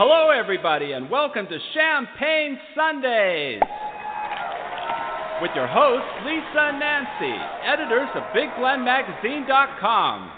Hello, everybody, and welcome to Champagne Sundays with your hosts, Lisa and Nancy, editors of BigBlendMagazine.com.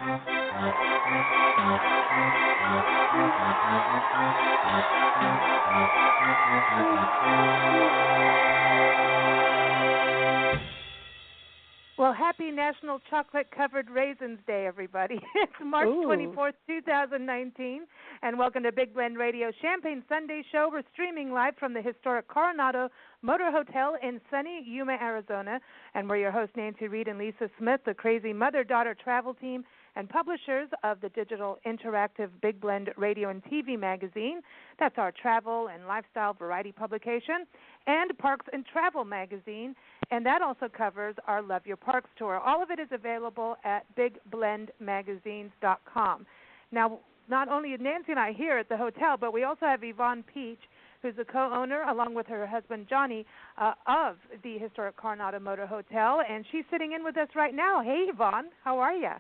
Well, happy National Chocolate-Covered Raisins Day, everybody. It's March 24th, 2019, and welcome to Big Blend Radio Champagne Sunday Show. We're streaming live from the historic Coronado-Motor-Hotel in sunny Yuma, Arizona, and we're your hosts, Nancy Reed and Lisa Smith, the crazy mother-daughter travel team and publishers of the digital interactive Big Blend Radio and TV magazine. That's our travel and lifestyle variety publication, and Parks and Travel magazine, and that also covers our Love Your Parks tour. All of it is available at bigblendmagazines.com. Now, not only is Nancy and I here at the hotel, but we also have Yvonne Peach, who's the co-owner, along with her husband Johnny, of the historic Coronado-Motor-Hotel, and she's sitting in with us right now. Hey, Yvonne, how are you?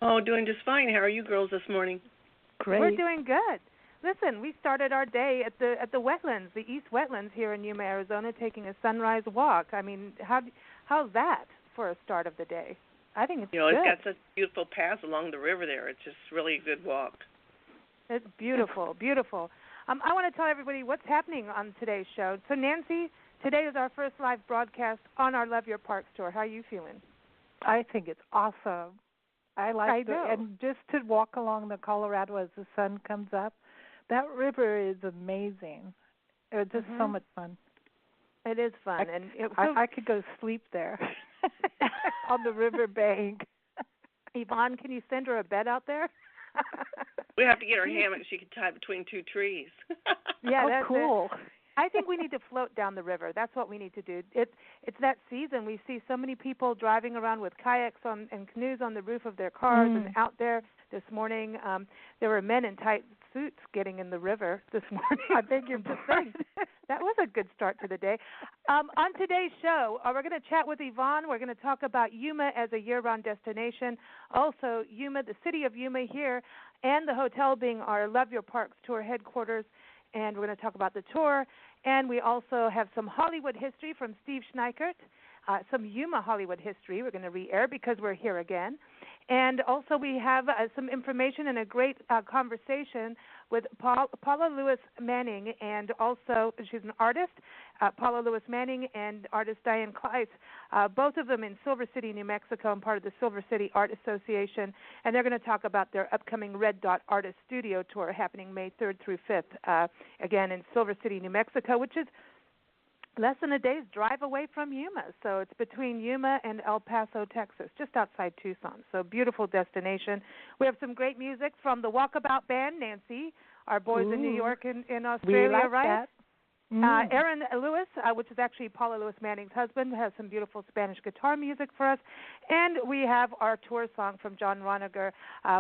Oh, doing just fine. How are you girls this morning? Great. We're doing good. Listen, we started our day at the wetlands, the East Wetlands here in Yuma, Arizona, taking a sunrise walk. I mean, how's that for a start of the day? I think it's good. It's got such beautiful paths along the river there. It's just really a good walk. It's beautiful, beautiful. I want to tell everybody what's happening on today's show. So, Nancy, today is our first live broadcast on our Love Your Parks tour. How are you feeling? I think it's awesome. I like it. And just to walk along the Colorado as the sun comes up, that river is amazing. It's just so much fun. It is fun. I could go sleep there on the river bank. Yvonne, can you send her a bed out there? We have to get her hammock she can tie between two trees. Yeah, that's cool. I think we need to float down the river. That's what we need to do. It's that season. We see so many people driving around with kayaks and canoes on the roof of their cars and out there this morning. There were men in tight suits getting in the river this morning. I beg your pardon. That was a good start to the day. On today's show, we're going to chat with Yvonne. We're going to talk about Yuma as a year-round destination. Also, Yuma, the city of Yuma here, and the hotel being our Love Your Parks tour headquarters. And we're going to talk about the tour. And we also have some Hollywood history from Steve Schneickert, some Yuma Hollywood history we're going to re-air because we're here again. And also we have some information and a great conversation with Paula Lewis Manning, and also she's an artist, Paula Lewis Manning, and artist Diane Kleiss, both of them in Silver City, New Mexico, and part of the Silver City Art Association. And they're going to talk about their upcoming Red Dot Artist Studio Tour happening May 3rd through 5th, again in Silver City, New Mexico, which is less than a day's drive away from Yuma. So it's between Yuma and El Paso, Texas, just outside Tucson. So beautiful destination. We have some great music from the Walkabout Band, Nancy, our boys in New York and in Australia, we like right? That. Aaron Lewis, which is actually Paula Lewis Manning's husband, has some beautiful Spanish guitar music for us. And we have our tour song from John Roniger,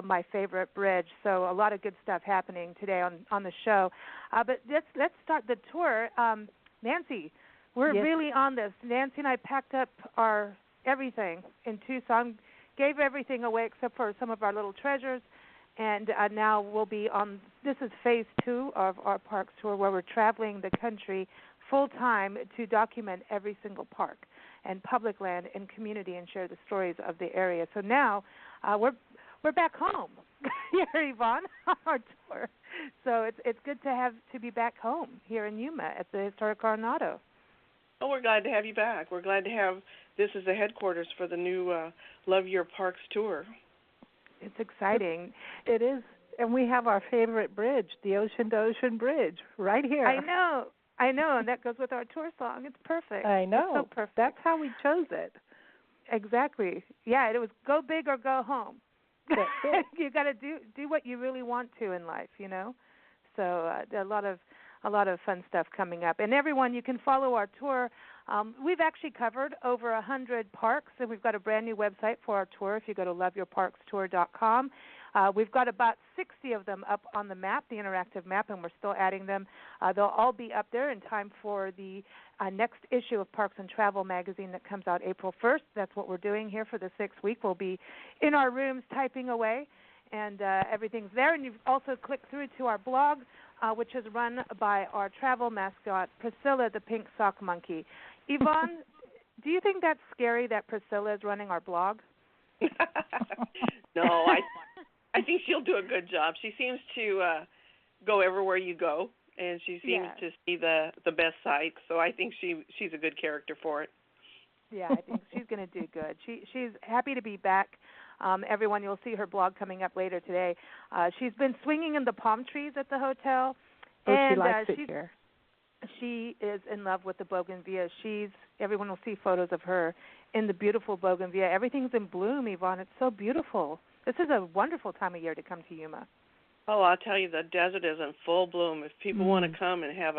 My Favorite Bridge. So a lot of good stuff happening today on the show. But let's start the tour. Nancy, we're really on this. Nancy and I packed up our everything in Tucson, gave everything away except for some of our little treasures, and now we'll be on, this is phase 2 of our parks tour, where we're traveling the country full-time to document every single park and public land and community and share the stories of the area. So now we're back home here, Yvonne, on our tour. So it's good to be back home here in Yuma at the historic Coronado. Oh, we're glad to have you back. We're glad to have this as the headquarters for the new Love Your Parks tour. It's exciting. It is. And we have our favorite bridge, the Ocean-to-Ocean Bridge, right here. I know, and that goes with our tour song. It's perfect. I know. It's so perfect. That's how we chose it. Exactly. Yeah, it was go big or go home. You got to do what you really want to in life, you know. So a lot of fun stuff coming up. And everyone, you can follow our tour. We've actually covered over 100 parks, and we've got a brand new website for our tour if you go to loveyourparkstour.com. We've got about 60 of them up on the map, the interactive map, and we're still adding them. They'll all be up there in time for the next issue of Parks and Travel magazine that comes out April 1st. That's what we're doing here for the 6th week. We'll be in our rooms typing away and everything's there. And you've also clicked through to our blog, which is run by our travel mascot, Priscilla the Pink Sock Monkey. Yvonne, do you think that's scary that Priscilla is running our blog? No, I think she'll do a good job. She seems to go everywhere you go, and she seems to see the best sites. So I think she's a good character for it. Yeah, I think she's going to do good. She's happy to be back. Everyone, you'll see her blog coming up later today. She's been swinging in the palm trees at the hotel. She likes it here. She is in love with the bougainvillea. Everyone will see photos of her in the beautiful bougainvillea. Everything's in bloom, Yvonne. It's so beautiful. This is a wonderful time of year to come to Yuma. Oh, I'll tell you, the desert is in full bloom. If people want to come and have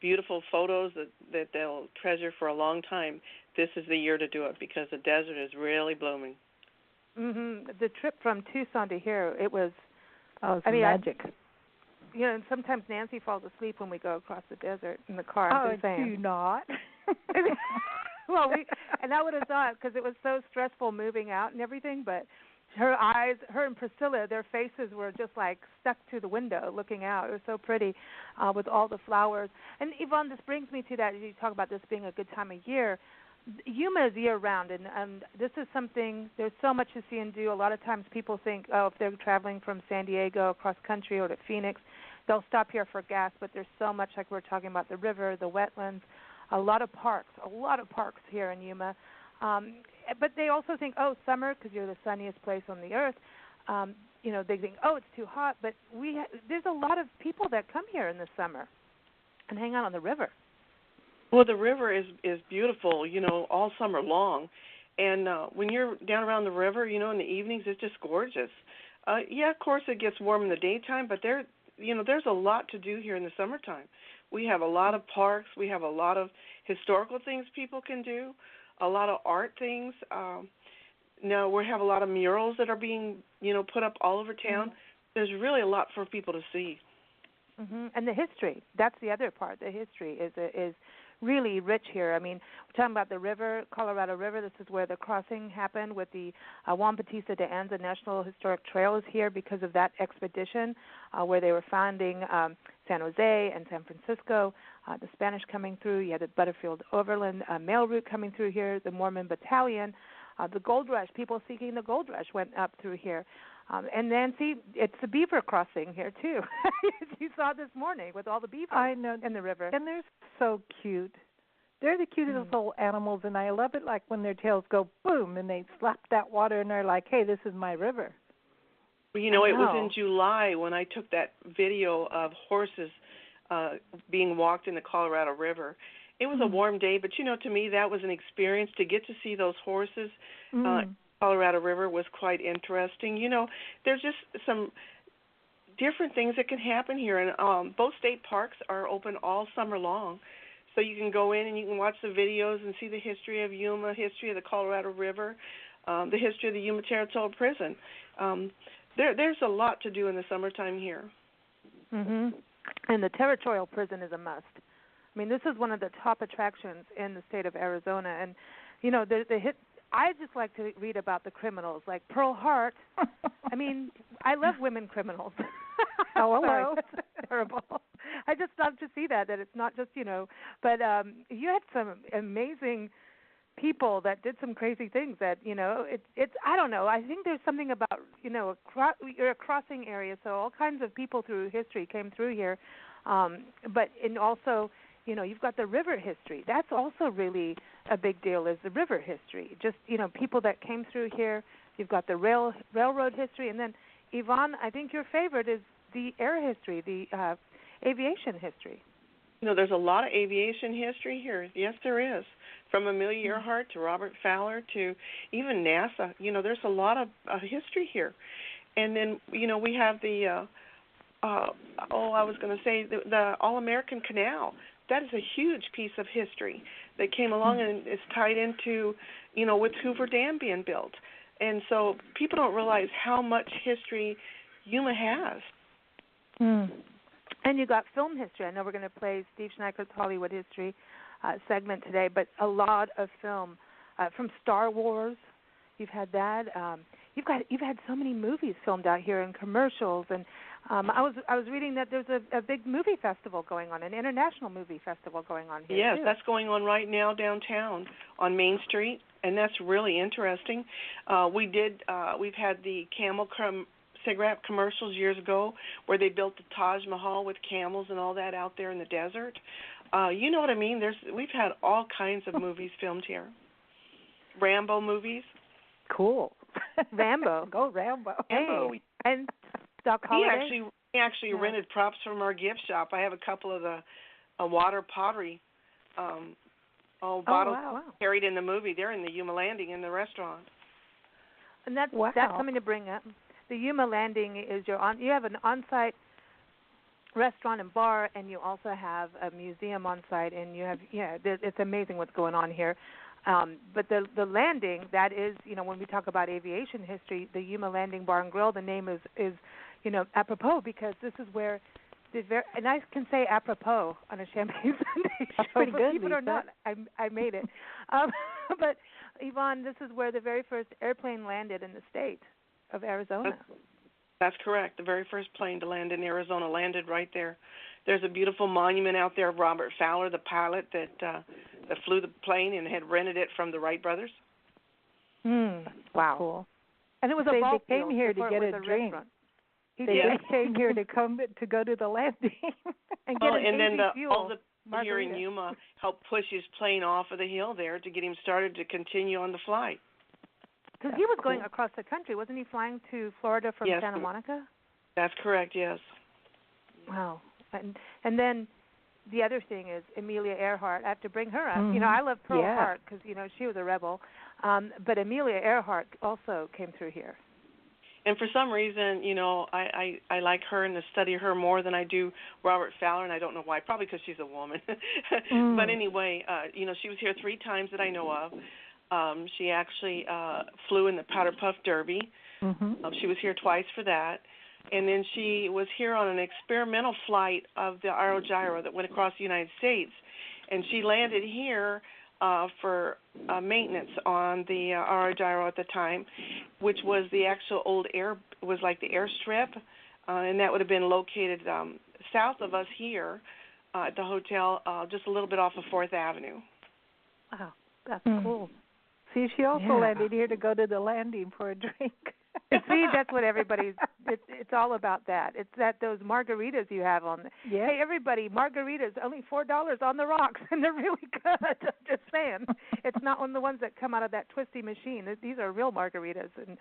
beautiful photos that they'll treasure for a long time, this is the year to do it because the desert is really blooming. The trip from Tucson to here, it was magic. And sometimes Nancy falls asleep when we go across the desert in the car. I'm just saying. Do not. Well, and I would have thought because it was so stressful moving out and everything, but her and Priscilla, their faces were just like stuck to the window looking out. It was so pretty with all the flowers. And Yvonne, this brings me to that. You talk about this being a good time of year. Yuma is year-round, and this is something, there's so much to see and do. A lot of times people think, if they're traveling from San Diego across country or to Phoenix, they'll stop here for gas, but there's so much, like we're talking about, the river, the wetlands, a lot of parks here in Yuma. But they also think, summer, because you're the sunniest place on the earth. They think, it's too hot, but there's a lot of people that come here in the summer and hang out on the river. Well, the river is beautiful, all summer long. And when you're down around the river, in the evenings, it's just gorgeous. Of course, it gets warm in the daytime, but there's a lot to do here in the summertime. We have a lot of parks. We have a lot of historical things people can do, a lot of art things. Now we have a lot of murals that are being, put up all over town. There's really a lot for people to see. And the history, that's the other part. The history is really rich here. I mean, we're talking about the river, Colorado River. This is where the crossing happened with the Juan Bautista de Anza National Historic Trail is here because of that expedition where they were founding San Jose and San Francisco, the Spanish coming through. You had the Butterfield Overland mail route coming through here, the Mormon Battalion, the gold rush, people seeking the gold rush went up through here. And Nancy, it's the beaver crossing here, too. You saw this morning with all the beavers in the river. And they're so cute. They're the cutest little animals, and I love it like when their tails go boom, and they slap that water, and they're like, hey, this is my river. Well, it was in July when I took that video of horses being walked in the Colorado River. It was a warm day, but, to me that was an experience to get to see those horses Colorado River was quite interesting. There's just some different things that can happen here, and both state parks are open all summer long. So you can go in and you can watch the videos and see the history of Yuma, history of the Colorado River, the history of the Yuma Territorial Prison. There's a lot to do in the summertime here. And the Territorial Prison is a must. I mean, this is one of the top attractions in the state of Arizona, and I just like to read about the criminals, like Pearl Hart. I mean, I love women criminals. Hello. That's terrible. I just love to see that it's not just, but you had some amazing people that did some crazy things that, it's I don't know. I think there's something about, you're a crossing area, so all kinds of people through history came through here. But also, you've got the river history. That's also really a big deal, is the river history. Just, people that came through here. You've got the railroad history. And then, Yvonne, I think your favorite is the air history, the aviation history. There's a lot of aviation history here. Yes, there is. From Amelia Earhart to Robert Fowler to even NASA. There's a lot of history here. And then, we have the, the All-American Canal. That is a huge piece of history that came along and is tied into, with Hoover Dam being built. And so people don't realize how much history Yuma has. And you got film history. I know we're going to play Steve Schneickert's Hollywood History segment today, but a lot of film from Star Wars, You've had that. You've had so many movies filmed out here and commercials, and I was reading that there's a big movie festival going on, an international movie festival going on here. Yes, too. that's going on right now downtown on Main Street, and that's really interesting. We've had the Camel cigarette commercials years ago where they built the Taj Mahal with camels and all that out there in the desert. You know what I mean? We've had all kinds of movies filmed here. Rambo movies. Cool. Rambo. Go Rambo. Rambo. Hey. And Doc Holliday? He actually rented props from our gift shop. I have a couple of the water pottery bottles carried in the movie. They're in the Yuma Landing in the restaurant. And that's something to bring up. The Yuma Landing is you have an on-site restaurant and bar, and you also have a museum on site, and you have it's amazing what's going on here. But the landing, that is, when we talk about aviation history, the Yuma Landing Bar and Grill, the name is apropos, because this is where and I can say apropos on a Champagne Sunday show. Pretty good, believe it or not, I made it. But Yvonne, this is where the very first airplane landed in the state of Arizona. That's correct. The very first plane to land in Arizona landed right there. There's a beautiful monument out there of Robert Fowler, the pilot that flew the plane and had rented it from the Wright brothers. Wow. Cool. And it was they came here to get a drink. They came here to go to the landing and get and then fuel. All the people here in Yuma helped push his plane off of the hill there to get him started to continue on the flight. Because he was going across the country. Wasn't he flying to Florida from Santa Monica? That's correct, yes. Wow. And then the other thing is Amelia Earhart. I have to bring her up. Mm-hmm. I love Pearl Hart because, she was a rebel. But Amelia Earhart also came through here. And for some reason, I like her and study her more than I do Robert Fowler, and I don't know why. Probably because she's a woman. But anyway, she was here 3 times that I know of. She actually flew in the Powder Puff Derby. Mm-hmm. She was here twice for that. And then she was here on an experimental flight of the aerogyro that went across the United States. And she landed here for maintenance on the aerogyro at the time, which was the actual old was like the airstrip. And that would have been located south of us here at the hotel, just a little bit off of 4th Avenue. Wow, that's cool. See, she also landed here to go to the landing for a drink. See, that's what it's all about that. It's those margaritas you have on. Hey, everybody, margaritas, only $4 on the rocks, and they're really good. I'm just saying. It's not one of the ones that come out of that twisty machine. These are real margaritas. And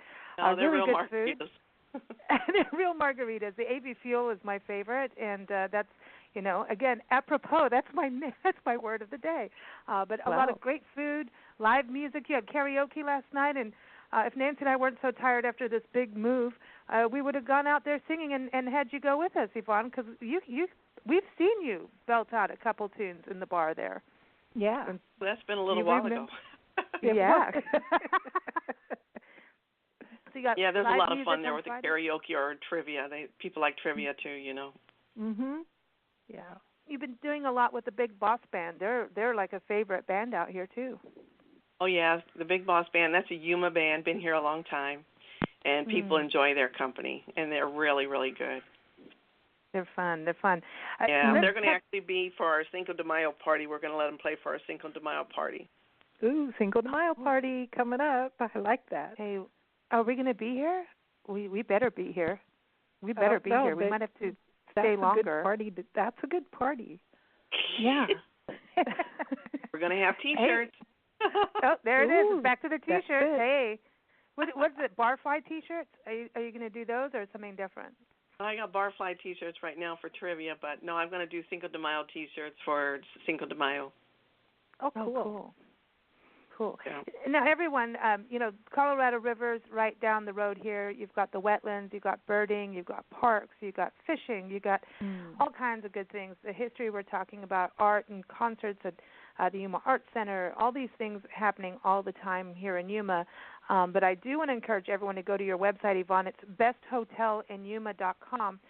they're really real good margaritas. Food. They're real margaritas. The AV Fuel is my favorite, and that's, again, apropos. That's my word of the day. But a lot of great food, live music. You had karaoke last night, and if Nancy and I weren't so tired after this big move, we would have gone out there singing and had you go with us, Yvonne, because we've seen you belt out a couple tunes in the bar there. Yeah. Well, that's been a little while ago. Yeah. So there's a lot of fun there with the karaoke or trivia. People like trivia too, Mhm. Yeah. You've been doing a lot with the Big Boss Band. They're like a favorite band out here too. Oh yeah, the Big Boss Band. That's a Yuma band. Been here a long time, and people enjoy their company, and they're really, really good. They're fun. Yeah, they're going to actually be for our Cinco de Mayo party. We're going to let them play for our Cinco de Mayo party. Ooh, Cinco de Mayo party coming up. I like that. Hey, are we going to be here? We better be here. We better be here. We might have to stay longer. That's a good party. Yeah. We're going to have T-shirts. Oh, there it is. Back to the T-shirts. Hey, what's it? Barfly T-shirts? Are you going to do those or something different? I got Barfly T-shirts right now for trivia, but no, I'm going to do Cinco de Mayo T-shirts for Cinco de Mayo. Oh, cool. Cool. Yeah. Now, everyone, Colorado River's right down the road here. You've got the wetlands, you've got birding, you've got parks, you've got fishing, you've got all kinds of good things. The history we're talking about, art and concerts at the Yuma Art Center, all these things happening all the time here in Yuma. But I do want to encourage everyone to go to your website, Yvonne. It's besthotelinYuma.com.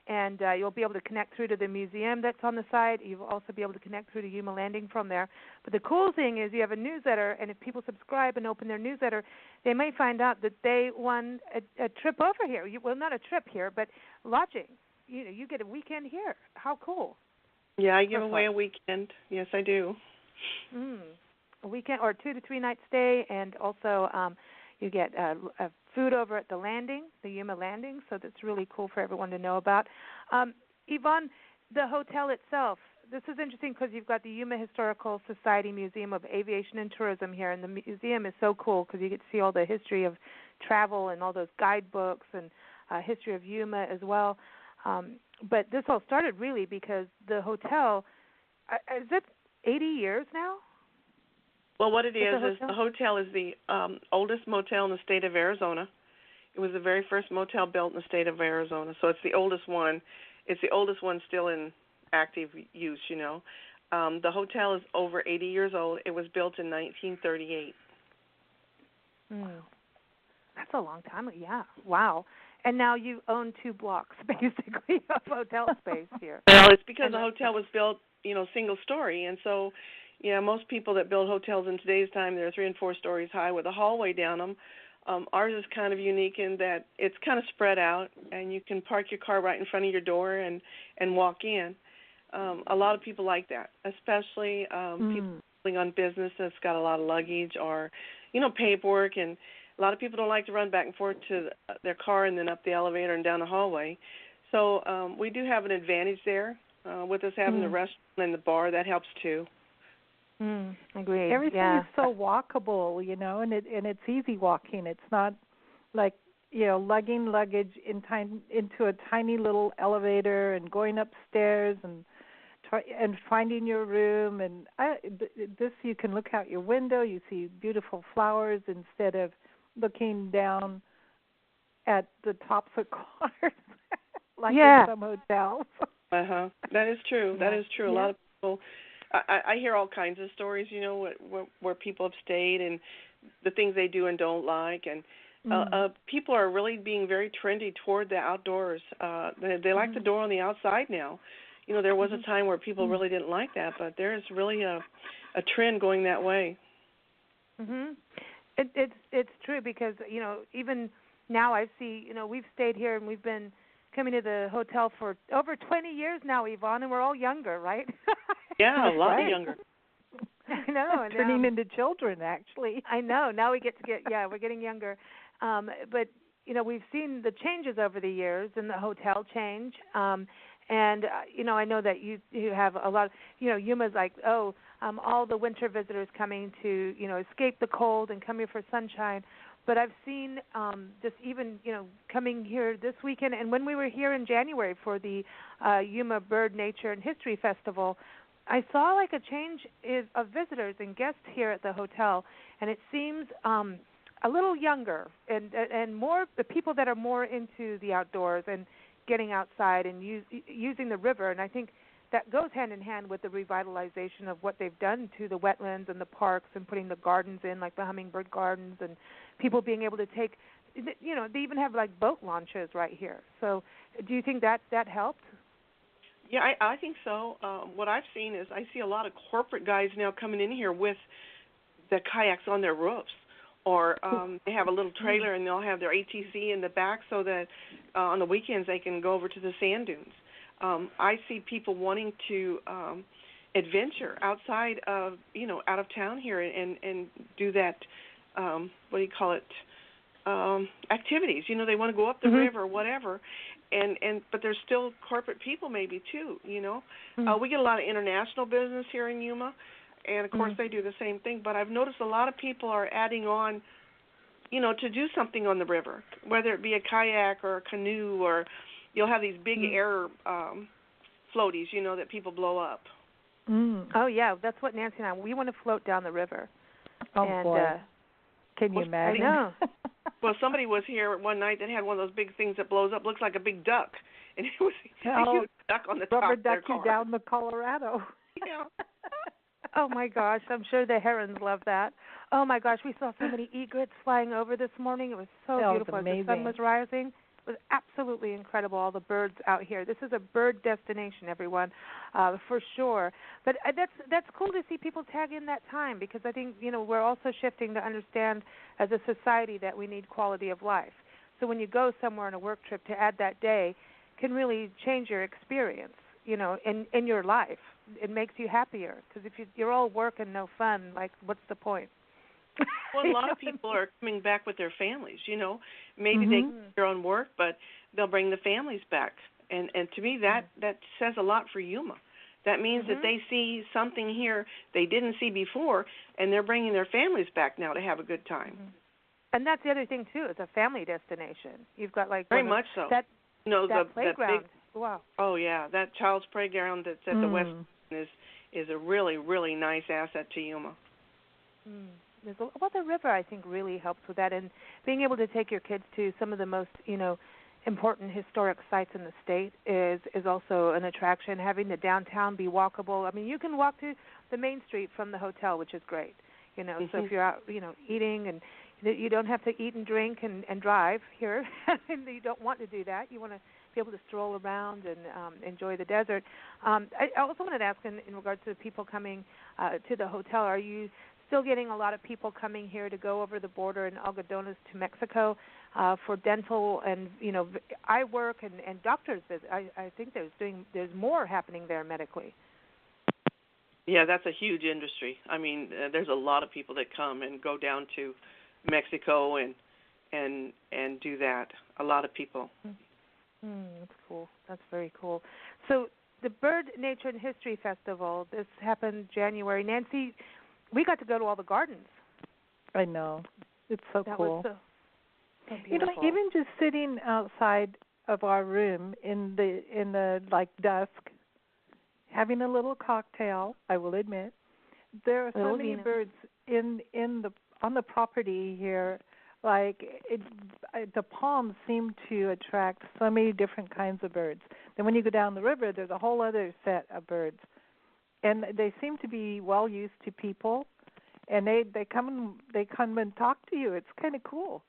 and you'll be able to connect through to the museum that's on the site. You'll also be able to connect through to Yuma Landing from there. But the cool thing is you have a newsletter, and if people subscribe and open their newsletter, they may find out that they won a trip over here. Well, not a trip here, but lodging. You get a weekend here. How cool. Yeah, I give away a weekend. Yes, I do. A weekend or 2 to 3 night stay, and also you get food over at the landing, the Yuma Landing, so that's really cool for everyone to know about. Yvonne, the hotel itself, this is interesting because you've got the Yuma Historical Society Museum of Aviation and Tourism here, and the museum is so cool because you get to see all the history of travel and all those guidebooks and history of Yuma as well. But this all started really because the hotel, is it 80 years now? Well, what it is the hotel is the oldest motel in the state of Arizona. It was the very first motel built in the state of Arizona, so it's the oldest one. It's the oldest one still in active use, The hotel is over 80 years old. It was built in 1938. That's a long time. Yeah, wow. And now you own 2 blocks, basically, of hotel space here. Well, it's because the hotel was built, single story, and so most people that build hotels in today's time, they're 3 and 4 stories high with a hallway down them. Ours is kind of unique in that it's kind of spread out, and you can park your car right in front of your door and walk in. A lot of people like that, especially people dealing on business that's got a lot of luggage or, paperwork. And a lot of people don't like to run back and forth to their car and then up the elevator and down the hallway. So we do have an advantage there with us having the restaurant and the bar. That helps too. Agreed. Everything is so walkable, and it's easy walking. It's not like lugging luggage into a tiny little elevator and going upstairs and finding your room. And this, you can look out your window. You see beautiful flowers instead of looking down at the tops of cars like in some hotels. That is true. That is true. A lot of people. I hear all kinds of stories, where people have stayed and the things they do and don't like. And people are really being very trendy toward the outdoors. They like the door on the outside now. There was a time where people really didn't like that, but there is really a trend going that way. It's true because, even now I see, we've stayed here and we've been coming to the hotel for over 20 years now, Yvonne, and we're all younger, right? Yeah, a lot younger. I know. Turning into children, actually. I know. Now we we're getting younger. But, we've seen the changes over the years and the hotel change. And, I know that you have a lot of, Yuma's like, all the winter visitors coming to, escape the cold and come here for sunshine. But I've seen just even, coming here this weekend, and when we were here in January for the Yuma Bird, Nature, and History Festival, I saw like a change of visitors and guests here at the hotel, and it seems a little younger and more the people that are more into the outdoors and getting outside and using the river. And I think that goes hand in hand with the revitalization of what they've done to the wetlands and the parks and putting the gardens in, like the hummingbird gardens, and people being able to take, they even have like boat launches right here. So do you think that helped? Yeah, I think so. What I've seen is I see a lot of corporate guys now coming in here with the kayaks on their roofs, or they have a little trailer and they'll have their ATC in the back so that on the weekends they can go over to the sand dunes. I see people wanting to adventure outside of, out of town here and do that, activities. They want to go up the river or whatever. But there's still corporate people maybe too, We get a lot of international business here in Yuma, and of course they do the same thing. But I've noticed a lot of people are adding on, to do something on the river, whether it be a kayak or a canoe, or you'll have these big air floaties, that people blow up. Oh, yeah, that's what Nancy and we want to float down the river. Oh, boy. Can you imagine? I know. Well, somebody was here one night that had one of those big things that blows up, looks like a big duck, and it was a huge duck on the top of their car. Rubber duck you down the Colorado. Yeah. Oh, my gosh, I'm sure the herons love that. Oh, my gosh, we saw so many egrets flying over this morning. It was so beautiful as the sun was rising. was absolutely incredible, all the birds out here. This is a bird destination, everyone, for sure. But that's cool to see people tag in that time, because I think, we're also shifting to understand as a society that we need quality of life. So when you go somewhere on a work trip, to add that day can really change your experience, in your life. It makes you happier, because if you're all work and no fun, like, what's the point? Well, a lot of people are coming back with their families, Maybe they do their own work, but they'll bring the families back. And to me, that says a lot for Yuma. That means that they see something here they didn't see before, and they're bringing their families back now to have a good time. And that's the other thing, too. It's a family destination. You've got, like, very much so. That playground. That big, wow. Oh, yeah. That child's playground that's at the west is a really, really nice asset to Yuma. The river, I think, really helps with that, and being able to take your kids to some of the most, important historic sites in the state is also an attraction. Having the downtown be walkable. I mean, you can walk to the main street from the hotel, which is great. So if you're out, eating, and you don't have to eat and drink and drive here, and you don't want to do that. You want to be able to stroll around and enjoy the desert. I also wanted to ask, in regards to the people coming to the hotel, are you still getting a lot of people coming here to go over the border in Algodones to Mexico for dental and eye work and doctors visits? I think there's more happening there medically. Yeah, that's a huge industry. I mean, there's a lot of people that come and go down to Mexico and do that. A lot of people. That's cool. That's very cool. So the Bird, Nature, and History Festival, this happened January. Nancy, we got to go to all the gardens. I know. It's so cool. Was so beautiful. Even just sitting outside of our room in the like dusk, having a little cocktail, I will admit. There are so many birds on the property here. Like the palms seem to attract so many different kinds of birds. Then when you go down the river, there's a whole other set of birds. And they seem to be well used to people, and they come and talk to you. It's kind of cool.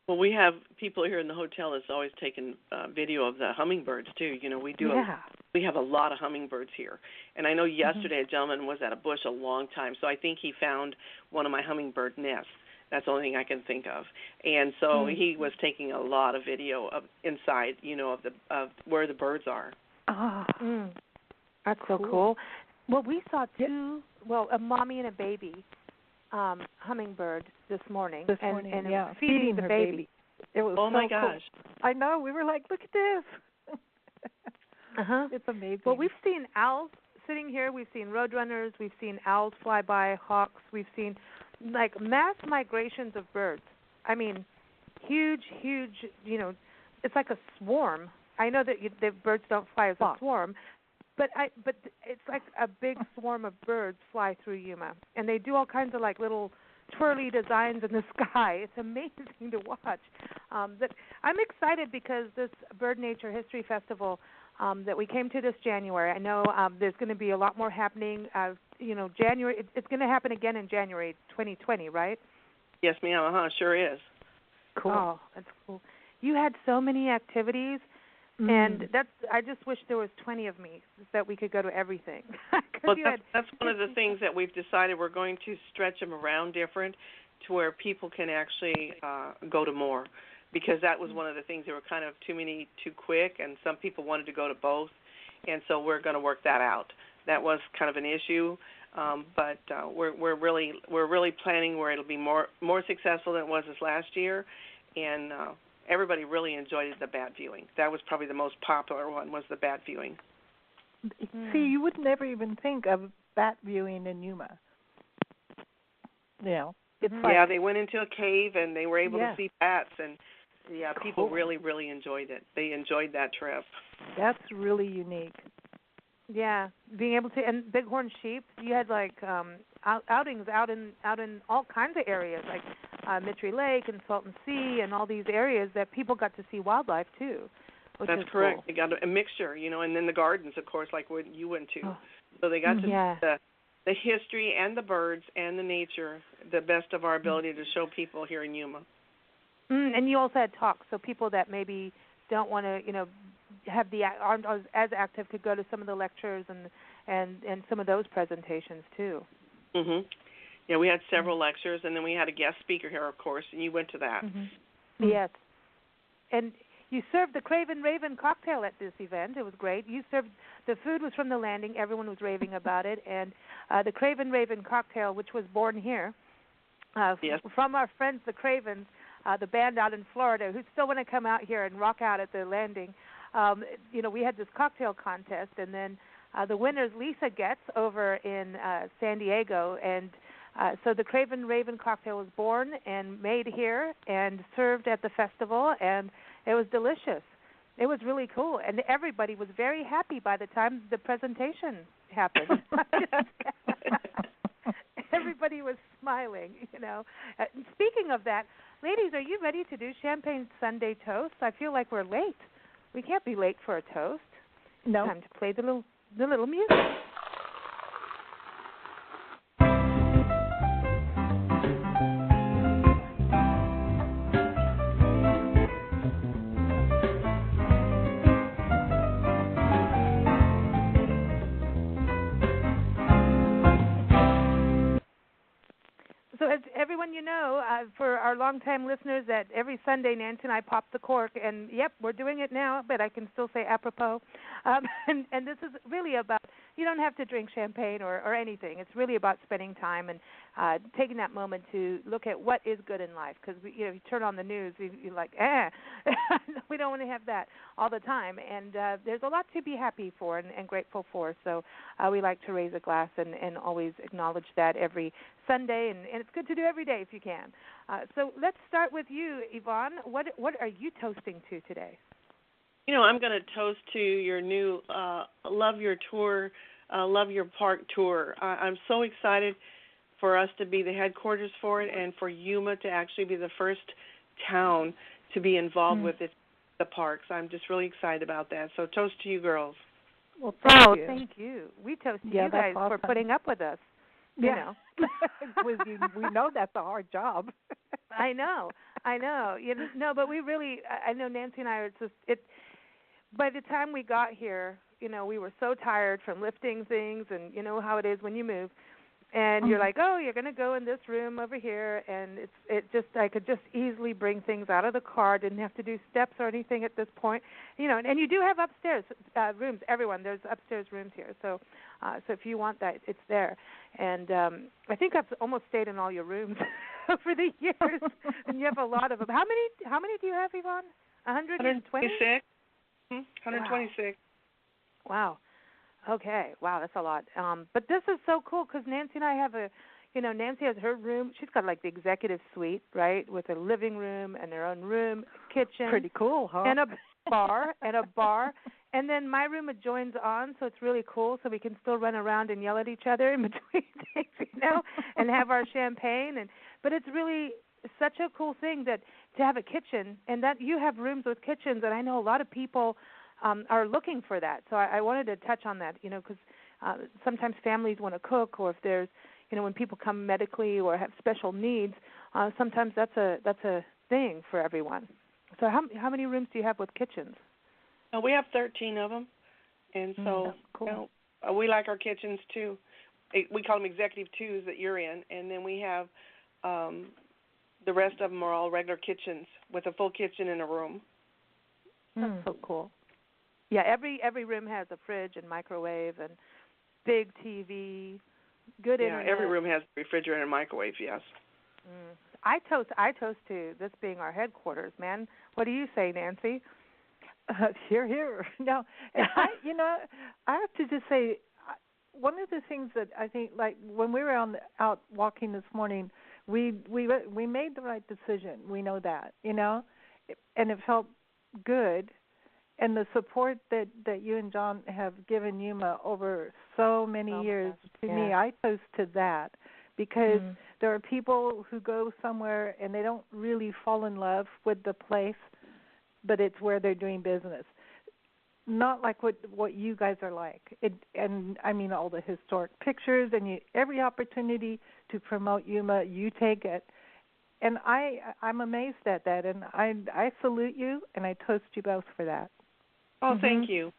Well, we have people here in the hotel that's always taking video of the hummingbirds too. We have a lot of hummingbirds here. And I know yesterday a gentleman was at a bush a long time, so I think he found one of my hummingbird nests. That's the only thing I can think of. And so he was taking a lot of video of inside, of where the birds are. That's so cool. Well, we saw a mommy and a baby hummingbird this morning. And feeding the baby. It was my gosh. Cool. I know. We were like, look at this. It's amazing. Well, we've seen owls sitting here. We've seen roadrunners. We've seen owls fly by, hawks. We've seen, like, mass migrations of birds. I mean, huge, it's like a swarm. I know that the birds don't fly as a swarm, but it's like a big swarm of birds fly through Yuma, and they do all kinds of like little twirly designs in the sky. It's amazing to watch. But I'm excited because this Bird Nature History Festival that we came to this January, I know there's going to be a lot more happening. January. It's going to happen again in January 2020, right? Yes, ma'am. Sure is. Cool. Oh, that's cool. You had so many activities. And I just wish there was 20 of me so that we could go to everything. Well, that's one of the things that we've decided. We're going to stretch them around different to where people can actually go to more, because that was one of the things. There were kind of too many too quick, and some people wanted to go to both, and so we're going to work that out. That was kind of an issue, but we're really planning where it'll be more successful than it was this last year, and everybody really enjoyed the bat viewing. That was probably the most popular one, was the bat viewing. See, you would never even think of bat viewing in Yuma. It's like, they went into a cave and they were able to see bats, and people really, really enjoyed it. They enjoyed that trip. That's really unique. Yeah, being able to, and bighorn sheep. You had like outings out in all kinds of areas, like Mitri Lake and Salton Sea, and all these areas that people got to see wildlife too. That's correct. Cool. They got a mixture, and then the gardens, of course, like what you went to. So they got to see the history and the birds and the nature, the best of our ability to show people here in Yuma. And you also had talks, so people that maybe don't want to, aren't as active could go to some of the lectures and some of those presentations too. Mhm. Yeah, we had several lectures, and then we had a guest speaker here, of course, and you went to that. Yes. And you served the Craven Raven cocktail at this event. It was great. The food was from the landing. Everyone was raving about it. And the Craven Raven cocktail, which was born here from our friends, the Cravens, the band out in Florida, who still want to come out here and rock out at the landing. We had this cocktail contest, and then the winners Lisa gets over in San Diego. And so the Craven Raven cocktail was born and made here and served at the festival, and it was delicious. It was really cool, and everybody was very happy by the time the presentation happened. Everybody was smiling, Speaking of that, ladies, are you ready to do Champagne Sunday toast? I feel like we're late. We can't be late for a toast. No. Time to play the little music. So as everyone for our longtime listeners, that every Sunday Nancy and I pop the cork, and yep, we're doing it now, but I can still say apropos. And this is really about, you don't have to drink champagne or anything. It's really about spending time and taking that moment to look at what is good in life. Because you turn on the news, you're like, we don't want to have that all the time. And there's a lot to be happy for and grateful for. So we like to raise a glass and always acknowledge that every Sunday, and it's good to do every day if you can. So let's start with you, Yvonne. What are you toasting to today? I'm going to toast to your new Love Your Tour, Love Your Park tour. I'm so excited for us to be the headquarters for it, and for Yuma to actually be the first town to be involved with the parks. I'm just really excited about that. So toast to you girls. Well, thank you. We toast to you guys for putting up with us. We know that's a hard job. I know. But we really, I know Nancy and I are by the time we got here, we were so tired from lifting things, and you know how it is when you move. And you're like, oh, you're going to go in this room over here, and I could just easily bring things out of the car. Didn't have to do steps or anything at this point, And you do have upstairs rooms. Everyone, there's upstairs rooms here. So if you want that, it's there. And I think I've almost stayed in all your rooms over the years, and you have a lot of them. How many do you have, Yvonne? 120? 126. 126. Wow. Okay. Wow, that's a lot. But this is so cool because Nancy and I have Nancy has her room. She's got like the executive suite, right, with a living room and their own room, kitchen. Pretty cool, huh? And a bar. And then my room adjoins on, so it's really cool. So we can still run around and yell at each other in between things, and have our champagne. But it's really such a cool thing that to have a kitchen, and that you have rooms with kitchens, and I know a lot of people are looking for that. So I wanted to touch on that, because sometimes families want to cook, or if there's, when people come medically or have special needs, sometimes that's a thing for everyone. So how many rooms do you have with kitchens? We have 13 of them, and so cool. We like our kitchens too. We call them executive twos that you're in, and then we have the rest of them are all regular kitchens with a full kitchen in a room. That's so cool. Yeah, every room has a fridge and microwave and big TV, good internet. Yeah, every room has a refrigerator and microwave, yes. I toast to this being our headquarters, man. What do you say, Nancy? Here. No, I have to just say, one of the things that I think, like when we were out walking this morning, we made the right decision. We know that, and it felt good. And the support that you and John have given Yuma over so many years, to me, I toast to that, because there are people who go somewhere and they don't really fall in love with the place, but it's where they're doing business. Not like what you guys are like. And I mean, all the historic pictures and every opportunity to promote Yuma, you take it. And I'm amazed at that, and I salute you, and I toast you both for that. Oh, thank you.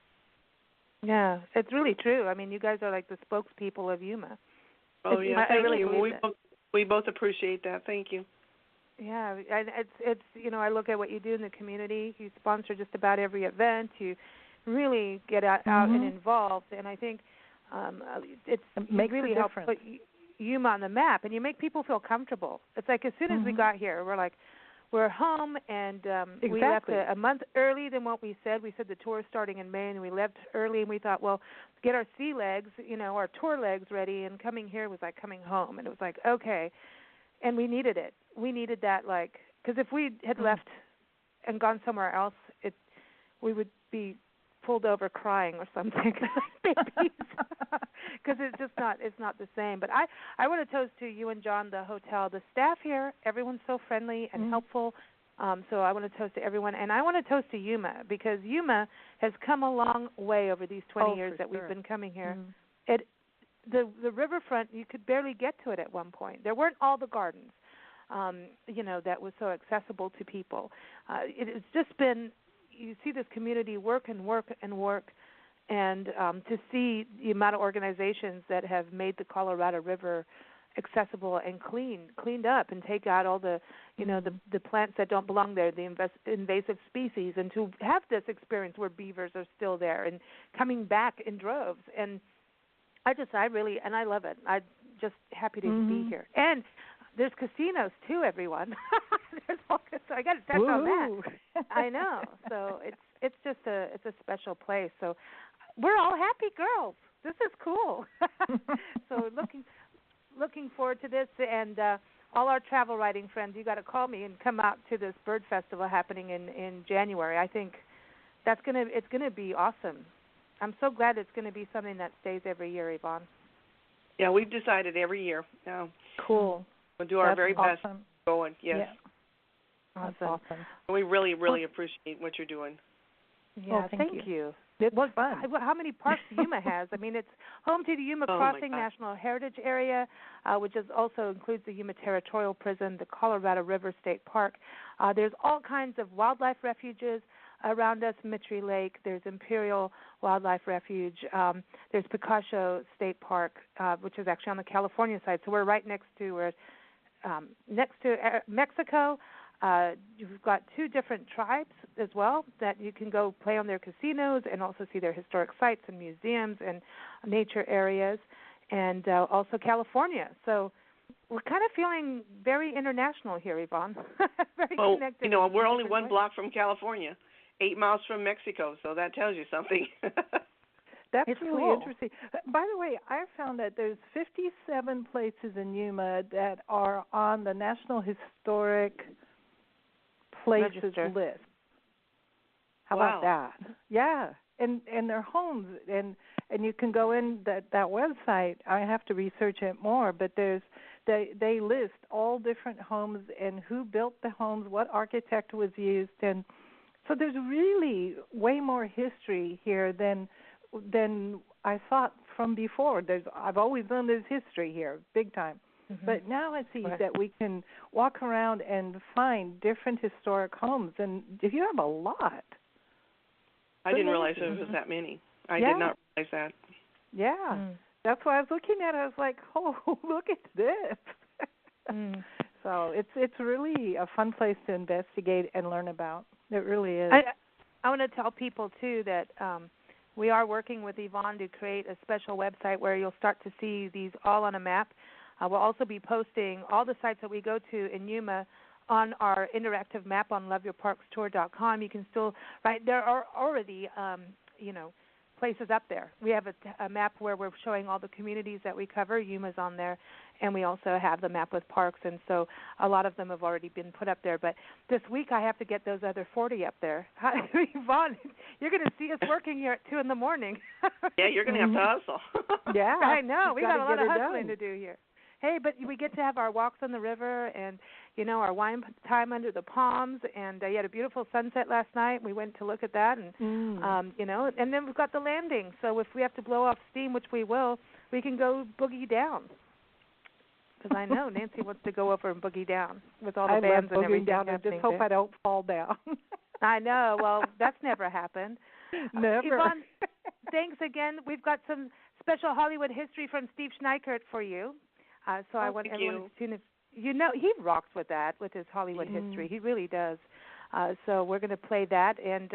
Yeah, it's really true. I mean, you guys are like the spokespeople of Yuma. Oh, yeah, I thank really you. We both appreciate that. Thank you. Yeah, and it's I look at what you do in the community. You sponsor just about every event. You really get out and involved, and I think it really helps put Yuma on the map, and you make people feel comfortable. It's like as soon as we got here, we're home, and we left a month early than what we said. We said the tour is starting in May, and we left early, and we thought, well, get our sea legs, our tour legs ready, and coming here was like coming home, and it was like, okay, and we needed it. We needed that, because if we had left and gone somewhere else, we would be pulled over crying or something, babies, because it's not the same. But I want to toast to you and John, the hotel, the staff here. Everyone's so friendly and helpful. So I want to toast to everyone, and I want to toast to Yuma, because Yuma has come a long way over these 20 years that we've been coming here. The riverfront, you could barely get to it at one point. There weren't all the gardens, that was so accessible to people. It has just been, you see this community work and work and work, and to see the amount of organizations that have made the Colorado River accessible and cleaned up, and take out all the, the plants that don't belong there, the invasive species, and to have this experience where beavers are still there and coming back in droves. And I love it. I'm just happy to be here. And there's casinos too, everyone. So I got to touch on that. I know. So it's just a special place. So we're all happy girls. This is cool. So looking forward to this, and all our travel writing friends, you got to call me and come out to this bird festival happening in January. I think it's gonna be awesome. I'm so glad it's going to be something that stays every year, Yvonne. Yeah, we've decided every year. Yeah. Cool. We'll do our very best going. Yes. Yeah. Awesome. We really, really appreciate what you're doing. Yeah, thank you. It was fun. How many parks Yuma has? I mean, it's home to the Yuma-Crossing-Heritage-Area, which also includes the Yuma Territorial Prison, the Colorado River State Park. There's all kinds of wildlife refuges around us, Mitri Lake. There's Imperial Wildlife Refuge. There's Picacho State Park, which is actually on the California side. So we're right next to Mexico. You've got two different tribes as well that you can go play on their casinos and also see their historic sites and museums and nature areas, and also California. So we're kind of feeling very international here, Yvonne. Very connected. We're only one block from California, 8 miles from Mexico, so that tells you something. That's really interesting. By the way, I found that there's 57 places in Yuma that are on the National Historic Places list. How about that? Yeah, and they're homes, and you can go in that website. I have to research it more, but they list all different homes and who built the homes, what architect was used, and so there's really way more history here than I thought from before. I've always known there's history here, big time. Mm-hmm. But now I see that we can walk around and find different historic homes, and you have a lot. I didn't realize there was that many. I did not realize that. Yeah. That's why I was looking at it. I was like, oh, look at this. So it's really a fun place to investigate and learn about. It really is. I want to tell people, too, that we are working with Yvonne to create a special website where you'll start to see these all on a map. We'll also be posting all the sites that we go to in Yuma on our interactive map on loveyourparkstour.com. You can still, there are already, places up there. We have a map where we're showing all the communities that we cover. Yuma's on there, and we also have the map with parks, and so a lot of them have already been put up there. But this week I have to get those other 40 up there. Yvonne, you're going to see us working here at 2 in the morning. Yeah, you're going to have to hustle. Yeah, I know. We got a lot of hustling to do here. Hey, but we get to have our walks on the river and, our wine time under the palms. And you had a beautiful sunset last night. We went to look at that. And, and then we've got the landing. So if we have to blow off steam, which we will, we can go boogie down. Because I know Nancy wants to go over and boogie down with all the bands and everything. Down. I just hope I don't fall down. I know. Well, that's never happened. Never. Yvonne, thanks again. We've got some special Hollywood history from Steve Schneickert for you. So I want everyone to tune in. You know, he rocks with that, with his Hollywood history. He really does. So we're going to play that, and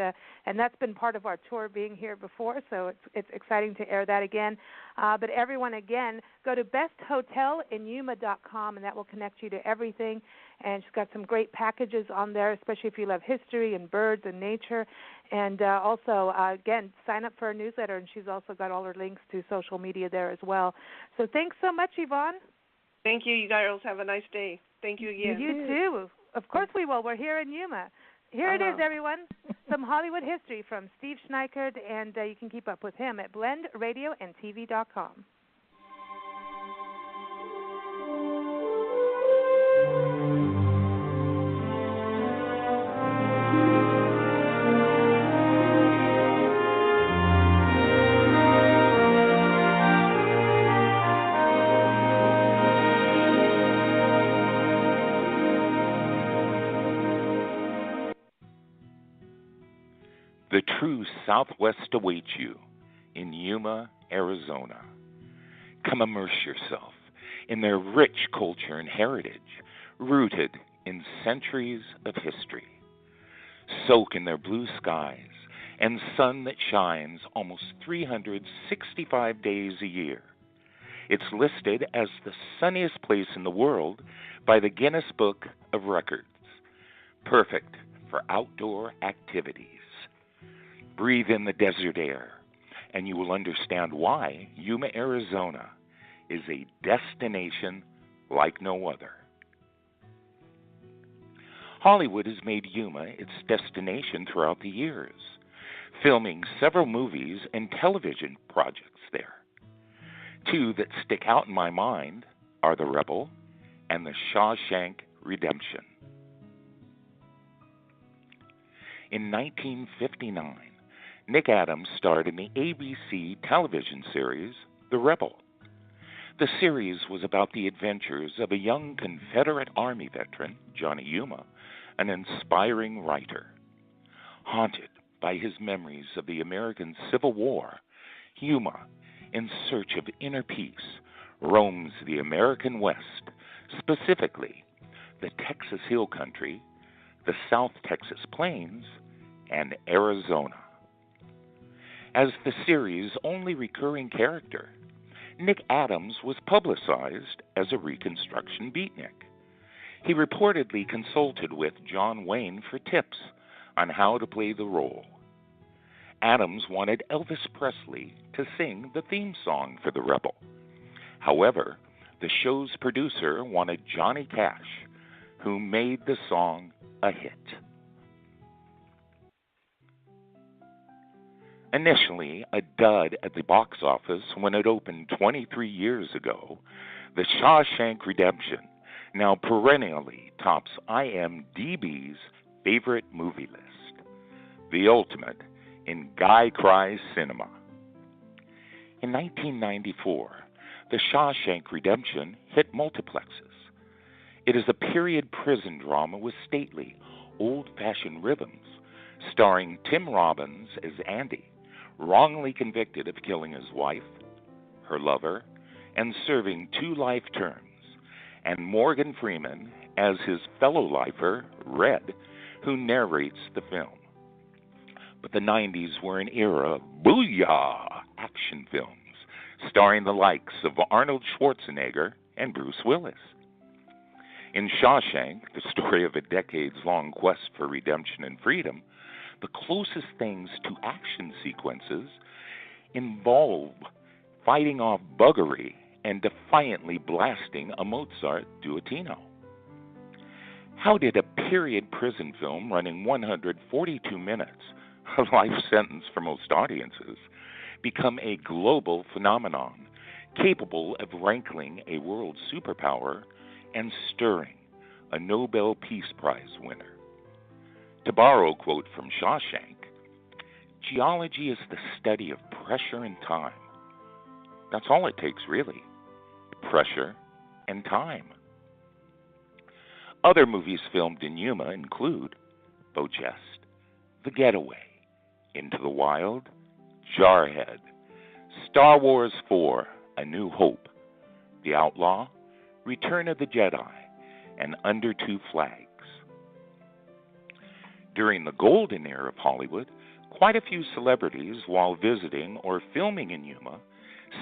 that's been part of our tour being here before, so it's exciting to air that again. But everyone, again, go to besthotelinYuma.com, and that will connect you to everything. And she's got some great packages on there, especially if you love history and birds and nature. And also, again, sign up for her newsletter, and she's also got all her links to social media there as well. So thanks so much, Yvonne. Thank you. You girls have a nice day. Thank you again. You too. Of course we will. We're here in Yuma. Here it is, everyone. Some Hollywood history from Steve Schneickert, and you can keep up with him at blendradioandtv.com. The true Southwest awaits you in Yuma, Arizona. Come immerse yourself in their rich culture and heritage, rooted in centuries of history. Soak in their blue skies and sun that shines almost 365 days a year. It's listed as the sunniest place in the world by the Guinness Book of Records. Perfect for outdoor activities. Breathe in the desert air, and you will understand why Yuma, Arizona is a destination like no other. Hollywood has made Yuma its destination throughout the years, filming several movies and television projects there. Two that stick out in my mind are The Rebel and The Shawshank Redemption. In 1959, Nick Adams starred in the ABC television series, The Rebel. The series was about the adventures of a young Confederate Army veteran, Johnny Yuma, an inspiring writer. Haunted by his memories of the American Civil War, Yuma, in search of inner peace, roams the American West, specifically the Texas Hill Country, the South Texas Plains, and Arizona. As the series' only recurring character, Nick Adams was publicized as a Reconstruction beatnik. He reportedly consulted with John Wayne for tips on how to play the role. Adams wanted Elvis Presley to sing the theme song for The Rebel. However, the show's producer wanted Johnny Cash, who made the song a hit. Initially a dud at the box office when it opened 23 years ago, The Shawshank Redemption now perennially tops IMDb's favorite movie list, the ultimate in guy cry cinema. In 1994, The Shawshank Redemption hit multiplexes. It is a period prison drama with stately, old-fashioned rhythms, starring Tim Robbins as Andy, wrongly convicted of killing his wife, her lover, and serving 2 life terms, and Morgan Freeman as his fellow lifer, Red, who narrates the film. But the 90s were an era of booyah action films, starring the likes of Arnold Schwarzenegger and Bruce Willis. In Shawshank, the story of a decades-long quest for redemption and freedom, the closest things to action sequences involve fighting off buggery and defiantly blasting a Mozart duettino. How did a period prison film running 142 minutes, a life sentence for most audiences, become a global phenomenon capable of rankling a world superpower and stirring a Nobel Peace Prize winner? To borrow a quote from Shawshank, geology is the study of pressure and time. That's all it takes, really. Pressure and time. Other movies filmed in Yuma include Beauchest, The Getaway, Into the Wild, Jarhead, Star Wars 4, A New Hope, The Outlaw, Return of the Jedi, and Under Two Flags. During the golden era of Hollywood, quite a few celebrities, while visiting or filming in Yuma,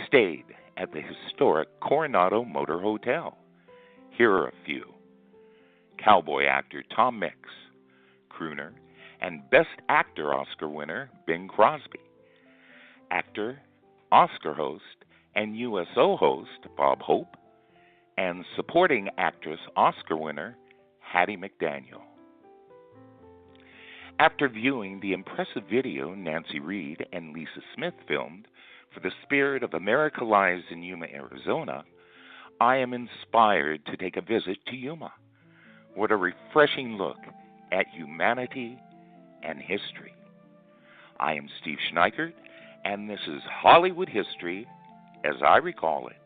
stayed at the historic Coronado-Motor-Hotel. Here are a few. Cowboy actor Tom Mix, crooner and Best Actor Oscar winner Bing Crosby, actor, Oscar host, and USO host Bob Hope, and supporting actress Oscar winner Hattie McDaniel. After viewing the impressive video Nancy Reed and Lisa Smith filmed for the Spirit of America Lies in Yuma, Arizona, I am inspired to take a visit to Yuma. What a refreshing look at humanity and history. I am Steve Schneickert, and this is Hollywood History as I recall it.